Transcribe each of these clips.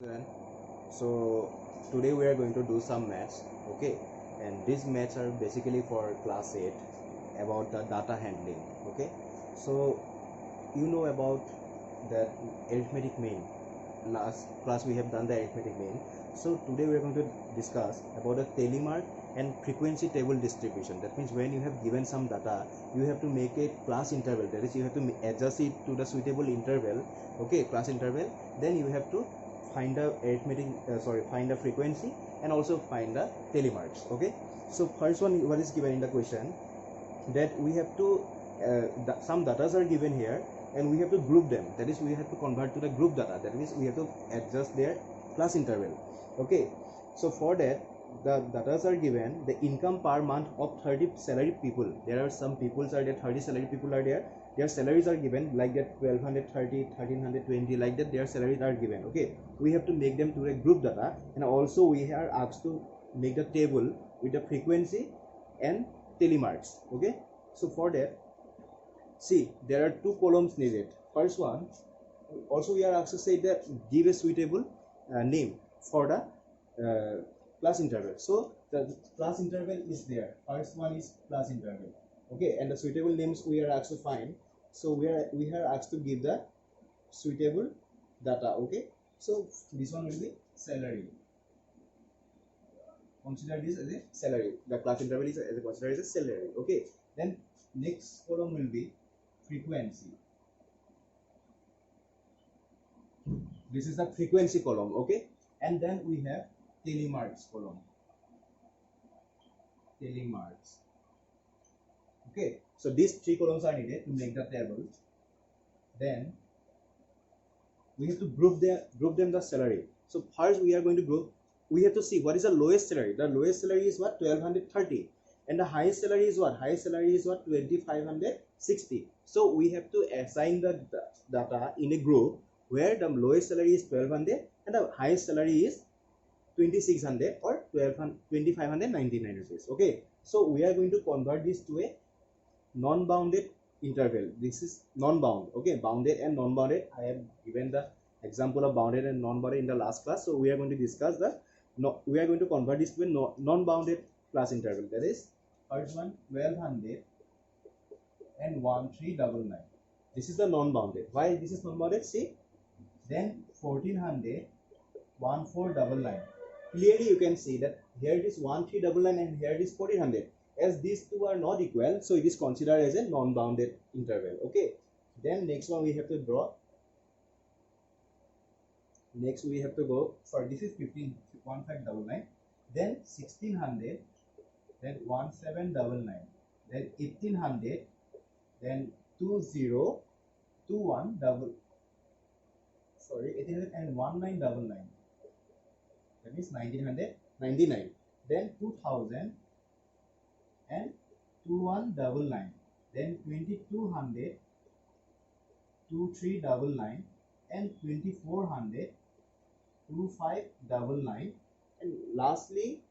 Then, so today we are going to do some maths, okay? And these maths are basically for class 8 about the data handling, okay? So you know about that arithmetic mean. Last class we have done the arithmetic mean. So today we are going to discuss about the telemark and frequency table distribution. That means when you have given some data, you have to make a class interval. That is, you have to adjust it to the suitable interval, okay? Class interval. Then you have to find the find the frequency and also find the telemarks, okay? So first one, what is given in the question, that we have to some datas are given here and we have to group them. That is, we have to convert to the group data. That means we have to adjust their class interval, okay? So for that, the datas are given the income per month of 30 salaried people. There are some people are there, 30 salaried people are there. Their salaries are given like that, 1230, 1320, like that their salaries are given, okay? We have to make them to a group data, and also we are asked to make the table with the frequency and telemarks, okay? So for that, see, there are two columns needed. First one, also we are asked to say that give a suitable name for the class interval. So the class interval is there. First one is class interval, okay? And the suitable names we are asked to find. So we are asked to give the suitable data, okay? So this one will be salary. Consider this as a salary. The class interval is considered as a salary, okay? Then next column will be frequency. This is the frequency column, okay? And then we have telemarks column. Telemarks, okay? So these three columns are needed to make the table. Then we have to group them the salary. So first we are going to group. We have to see what is the lowest salary. The lowest salary is what? 1230. And the highest salary is what? Highest salary is what? 2560. So we have to assign the data in a group where the lowest salary is 1200 and the highest salary is 2600 or 2599 rupees, okay? So we are going to convert this to a non-bounded interval. This is non-bound, okay? Bounded and non-bounded. I have given the example of bounded and non-bounded in the last class. So we are going to discuss the we are going to convert this to a non-bounded class interval. That is, first one 1200 and 1399. This is the non-bounded. Why this is non-bounded? See, then 1400 1499. Clearly you can see that here it is 1399 and here it is 1400. As these two are not equal, so it is considered as a non-bounded interval, okay? Then next one we have to draw. Next we have to go for this is 1599, then 1600, then 1799, then 1800, then 2021 double 1800 and 1999. That means 1999. Then 2000 and 2199. Then 2200, 2399 and 2400, 2599. And lastly,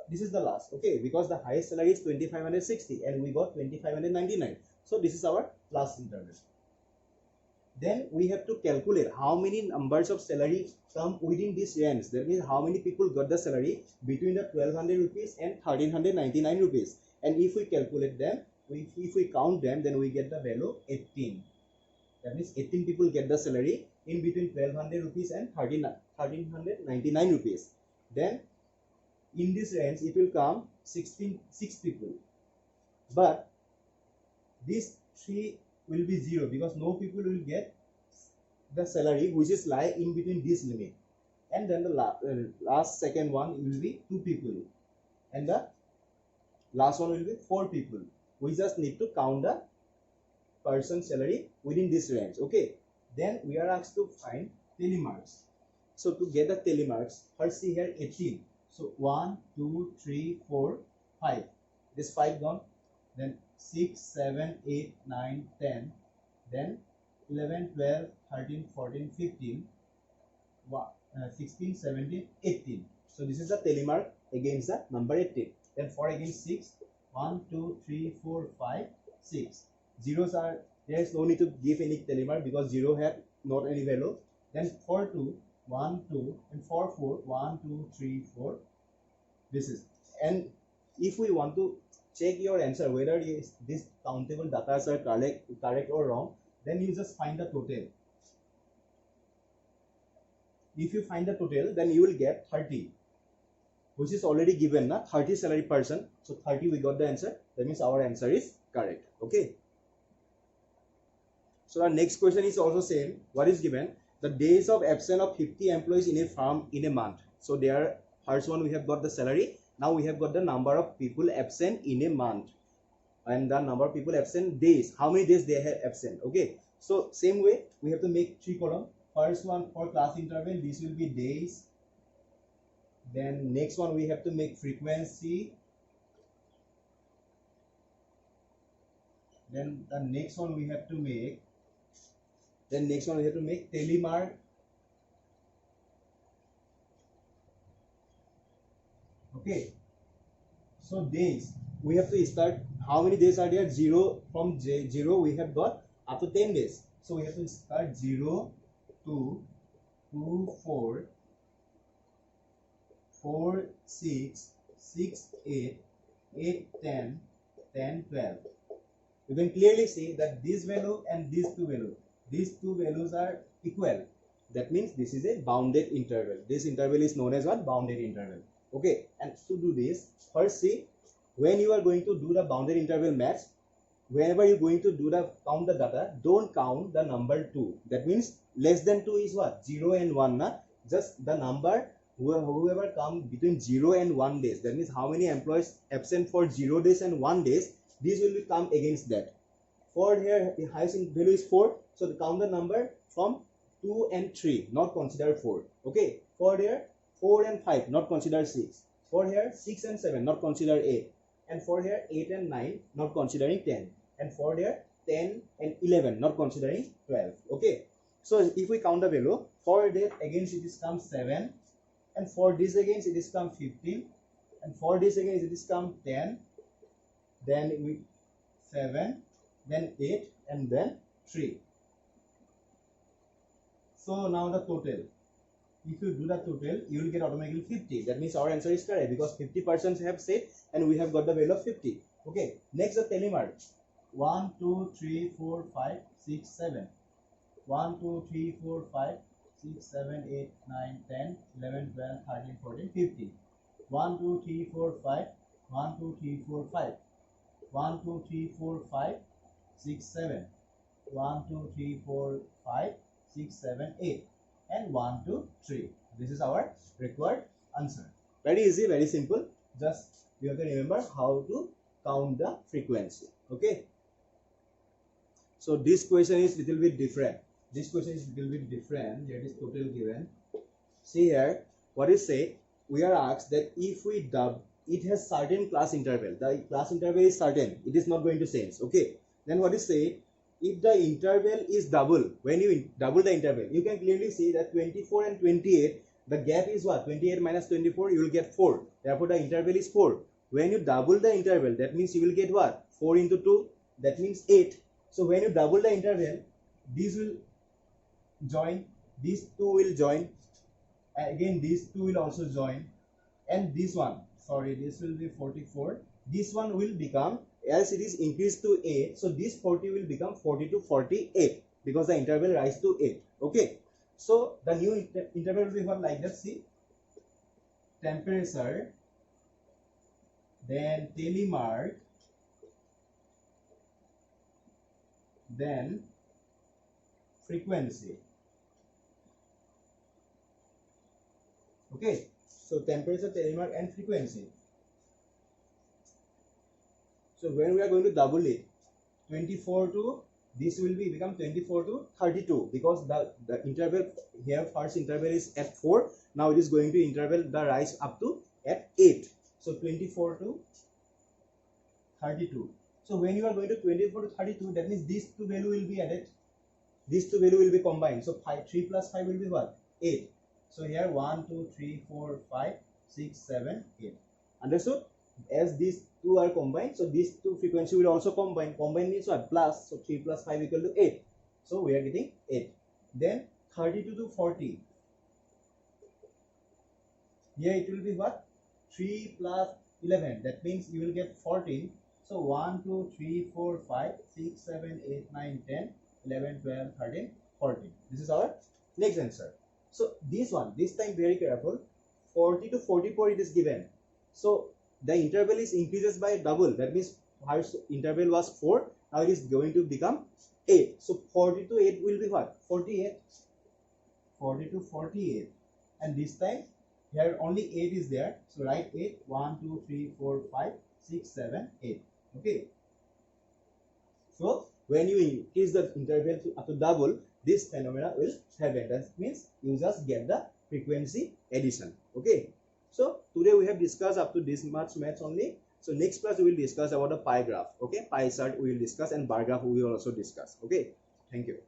this is the last, okay? Because the highest salary is 2560 and we got 2599. So this is our last interval. Then we have to calculate how many numbers of salary come within this range. That means how many people got the salary between the 1200 rupees and 1399 rupees. And if we calculate them, if we count them, then we get the value 18. That means 18 people get the salary in between 1200 rupees and 1399 rupees. Then in this range, it will come 6 people. But these three will be 0 because no people will get the salary which is lie in between this limit. And then the last second one will be 2 people and the last one will be 4 people. We just need to count the person's salary within this range, okay? Then we are asked to find telemarks. So to get the telemarks, first see here 18. So 1 2 3 4 5. This 5 gone. Then 6 7 8 9 10, then 11 12 13 14 15, 16 17 18. So this is the telemark against the number 18. Then 4 against 6, 1 2 3 4 5 6. Zeros are there, is no need to give any telemark because 0 have not any value. Then for 2, 1 2 and 4 4 1 2 3 4. This is, and if we want to check your answer whether this countable data are correct or wrong, then you just find the total. If you find the total, then you will get 30, which is already given na, 30 salary person. So 30 we got the answer, that means our answer is correct. Okay, so our next question is also same. What is given? The days of absence of 50 employees in a firm in a month. So there, first one we have got the salary. Now we have got the number of people absent in a month, and the number of people absent days, how many days they have absent. Okay, so same way we have to make 3 column. First one for class interval, this will be days. Then next one we have to make frequency. Then the next one we have to make, telemark. Okay, so days we have to start, how many days are there? 0, from 0 we have got up to 10 days. So we have to start 0 2 2 4 4 6 6 8 8 10 10 12. You can clearly see that this value and these two values are equal. That means this is a bounded interval. This interval is known as what? Bounded interval. Okay, and to do this, first see, when you are going to do the bounded interval maths, whenever you're going to do the count the data, don't count the number 2. That means less than 2 is what? 0 and 1 na? Just the number whoever come between 0 and 1 days. That means how many employees absent for 0 days and 1 days, these will come against that. For here the highest value is 4, so the count the number from 2 and 3, not consider 4. Okay, for here 4 and 5, not consider 6. For here 6 and 7, not consider 8. And for here 8 and 9, not considering 10. And for here 10 and 11, not considering 12. Okay, so if we count the value, for that against it is come 7, and for this against it is come 15, and for this against it is come 10, then we 7, then 8, and then 3. So now the total, if you do the total, you will get automatically 50. That means our answer is correct, because 50% have said and we have got the value of 50. Okay, next the telemark. 1 2 3 4 5 6 7. 1 2 3 4 5 6 7 8 9 10 11 12 13 14 15. 1 2 3 4 5 1 2 3 4 5 1 2 3 4 5 6 7. 1 2 3 4 5 6 7 8, and 1 2 3. This is our required answer. Very easy, very simple. Just you have to remember how to count the frequency. Okay, so this question is little bit different. This question is little bit different. There is total given. See here, what is say? We are asked that if we dub, it has certain class interval. The class interval is certain. It is not going to change. Okay. Then what is say? If the interval is double, when you double the interval, you can clearly see that 24 and 28, the gap is what? 28 minus 24, you will get 4. Therefore, the interval is 4. When you double the interval, that means you will get what? 4 into 2, that means 8. So when you double the interval, these will join, these two will join, again these two will also join, and this one, sorry, this will be 44. This one will become, as it is increased to 8, so this 40 will become 40 to 48, because the interval rise to 8. Okay, so the new interval will be what, like that. See, temperature, then telemark, then frequency. Okay, so temperature, telemark, and frequency. So when we are going to double it, 24 to, this will be become 24 to 32, because the interval here, first interval is at 4, now it is going to interval the rise up to at 8. So 24 to 32. So when you are going to 24 to 32, that means these two value will be added, these two value will be combined. So 3 plus 5 will be what? 8. So here 1 2 3 4 5 6 7 8. Understood? As these two are combined, so these two frequency will also combine. Combine means what? Plus. So 3 plus 5 equal to 8. So we are getting 8. Then 32 to 40. Here it will be what? 3 plus 11. That means you will get 14. So 1, 2, 3, 4, 5, 6, 7, 8, 9, 10, 11, 12, 13, 14. This is our next answer. So this one, this time very careful. 40 to 44 it is given. So the interval is increases by double. That means first interval was 4. Now it is going to become 8. So 40 to 8 will be what? 48. 40 to 48. And this time here only 8 is there. So write 8. 1, 2, 3, 4, 5, 6, 7, 8. Okay. So when you increase the interval up to double, this phenomena will happen. That means you just get the frequency addition. Okay. So today we have discussed up to this much maths only. So next class we will discuss about the pie graph. Okay, pie chart we will discuss, and bar graph we will also discuss. Okay. Thank you.